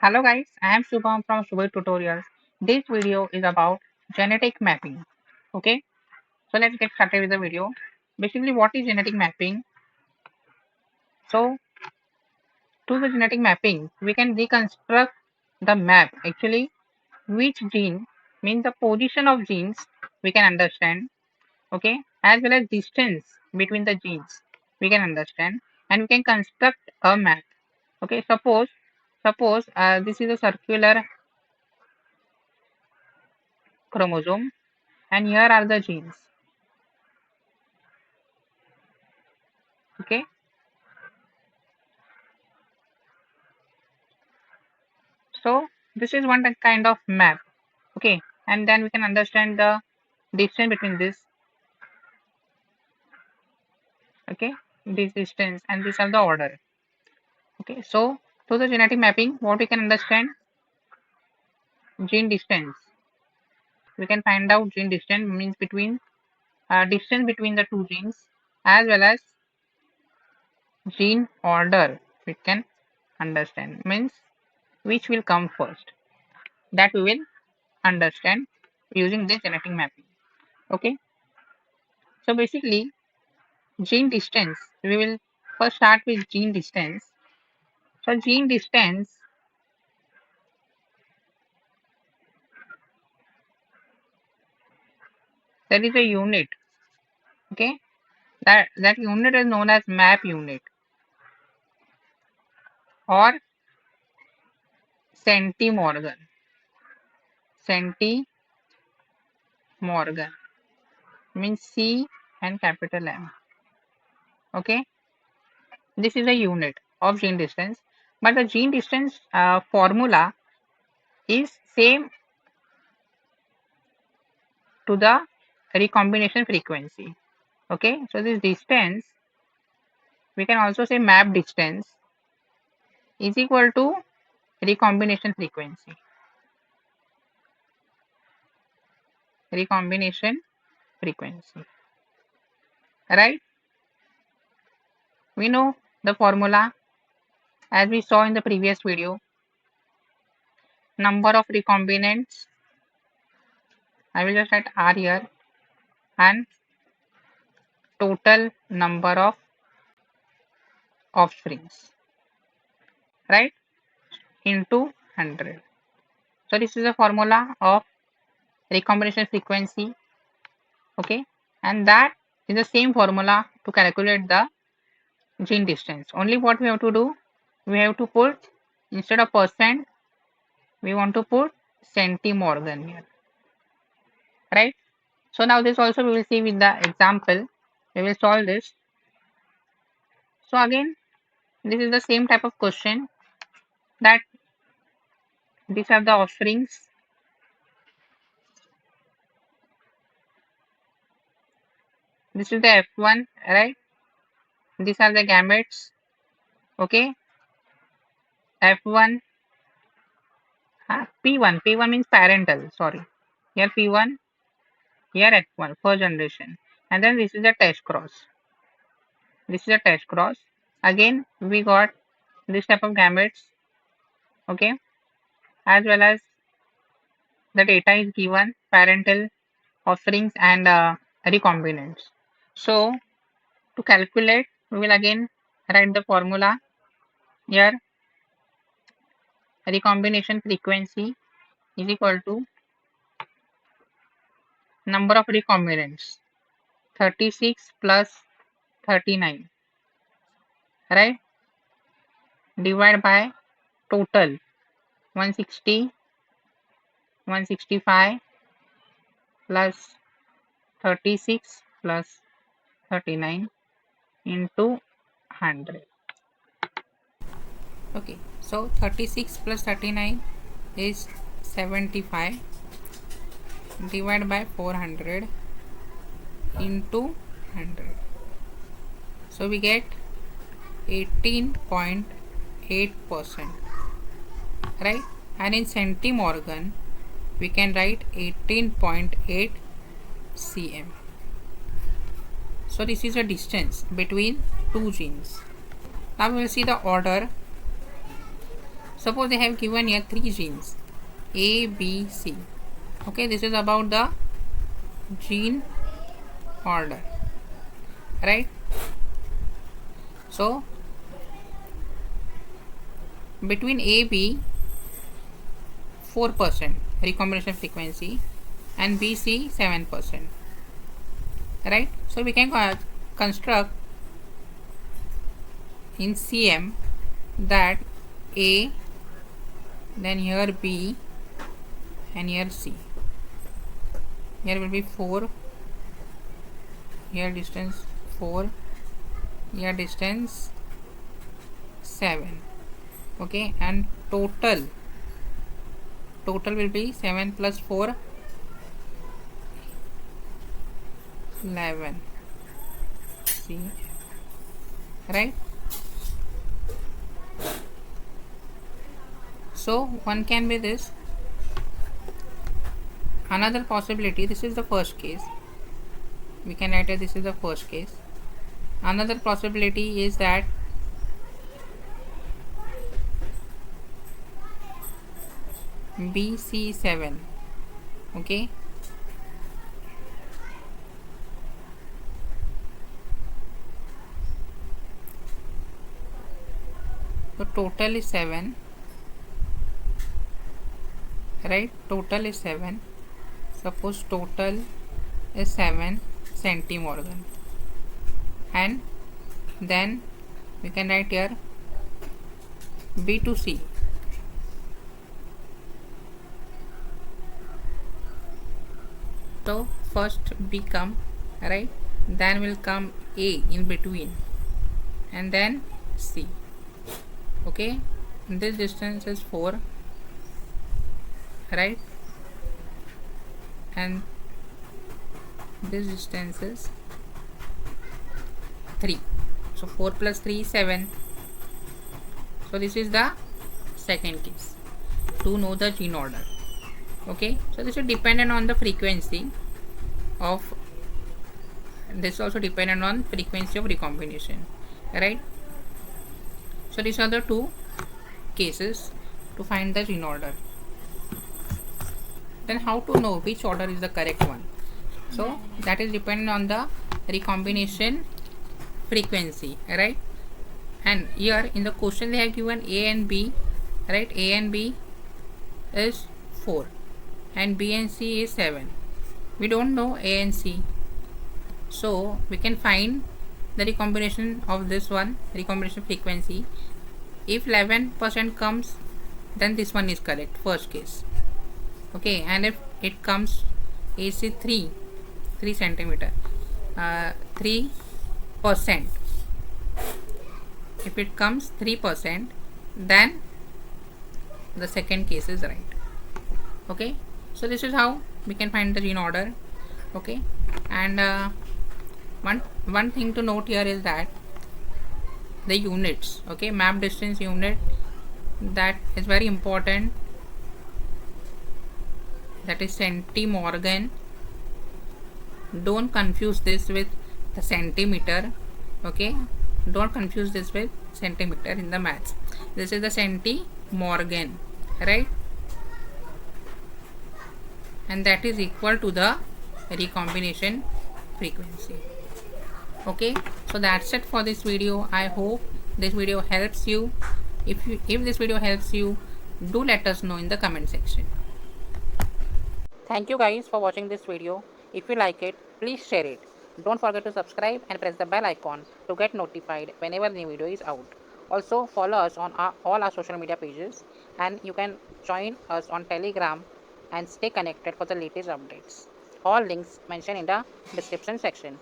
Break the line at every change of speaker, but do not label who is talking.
Hello guys, I am Shubham from Shubham Tutorials. This video is about genetic mapping. Okay, so let's get started with the video. Basically, what is genetic mapping? So, to the genetic mapping, we can reconstruct the map. Actually, which gene means the position of genes we can understand. Okay, as well as distance between the genes we can understand, and we can construct a map. Okay, suppose this is a circular chromosome and here are the genes. Okay, so this is one kind of map. Okay, and then we can understand the distance between this. Okay, this distance and these are the order. Okay, so through the genetic mapping, what we can understand, gene distance. We can find out gene distance means between distance between the two genes, as well as gene order. We can understand means which will come first. That we will understand using this genetic mapping. Okay, so basically gene distance. We will first start with gene distance. So gene distance, that is a unit. Okay, that unit is known as map unit or centimorgan. Centimorgan means C and capital M. Okay, this is a unit of gene distance, but the gene distance formula is same to the recombination frequency. Okay, so this distance we can also say map distance is equal to recombination frequency. Recombination frequency. Right? We know the formula as we saw in the previous video. Number of recombinants. I will just write R here, and total number of offsprings. Right? Into 100. So this is the formula of recombination frequency. Okay, and that is the same formula to calculate the gene distance. Only what we have to do, we have to put, instead of percent, we want to put centimorgan here. Right? So now this also we will see with the example. We will solve this. So again, this is the same type of question, that these are the offsprings. This is the F1, right? These are the gametes. Okay, F1, P1 means parental. Sorry, here P1, here F1, first generation, and then this is a test cross. This is a test cross. Again, we got this type of gametes. Okay, as well as the data is given, parental, offsprings, and recombinants. So to calculate, we will again write the formula here. Recombination frequency is equal to number of recombinants, 36 plus 39, right? Divide by total, 160, 165 plus 36 plus 39 into 100. Okay, so 36 plus 39 is 75, divided by 400 into 100. So we get 18.8%, right? And in centimorgan, we can write 18.8 cm. So this is a distance between two genes. Now we will see the order. Suppose they have given here 3 genes A, B, C. Okay, this is about the gene order, right? So between A, B 4% recombination frequency and B, C 7%, right? So we can construct in CM that A, then here B, and here C. Here will be 4, here distance 4, here distance 7. Okay, and total will be 7 plus 4 11. See, right? So one can be this. Another possibility, this is the first case, we can write it, this is the first case. Another possibility is that BC7. Okay, so total is 7, right? Total is 7. Suppose total is 7 centimorgan, and then we can write here B to C. So first B come, right? Then will come A in between, and then C. Okay, this distance is 4, right? And this distance is 3. So 4 plus 3 is 7. So this is the second case to know the gene order. Okay, so this is dependent on the frequency of, this is also dependent on frequency of recombination, right? So these are the two cases to find the gene order. Then how to know which order is the correct one? So that is dependent on the recombination frequency, right? And here in the question they have given A and B, right? A and B is 4 and B and C is 7. We don't know A and C, so we can find the recombination of this one, recombination frequency. If 11% comes, then this one is correct, first case. Okay, and if it comes AC 3 centimeter, 3%, if it comes 3%, then the second case is right. Okay, so this is how we can find the gene order. Okay, and one thing to note here is that the units, okay, map distance unit, that is very important, that is centimorgan. Don't confuse this with the centimeter. Okay, don't confuse this with centimeter in the maths. This is the centimorgan, right? And that is equal to the recombination frequency. Okay, so that's it for this video. I hope this video helps you. If this video helps you, do let us know in the comment section. Thank you guys for watching this video. If you like it, please share it. Don't forget to subscribe and press the bell icon to get notified whenever the video is out. Also follow us on all our social media pages, and you can join us on Telegram and stay connected for the latest updates. All links mentioned in the description section.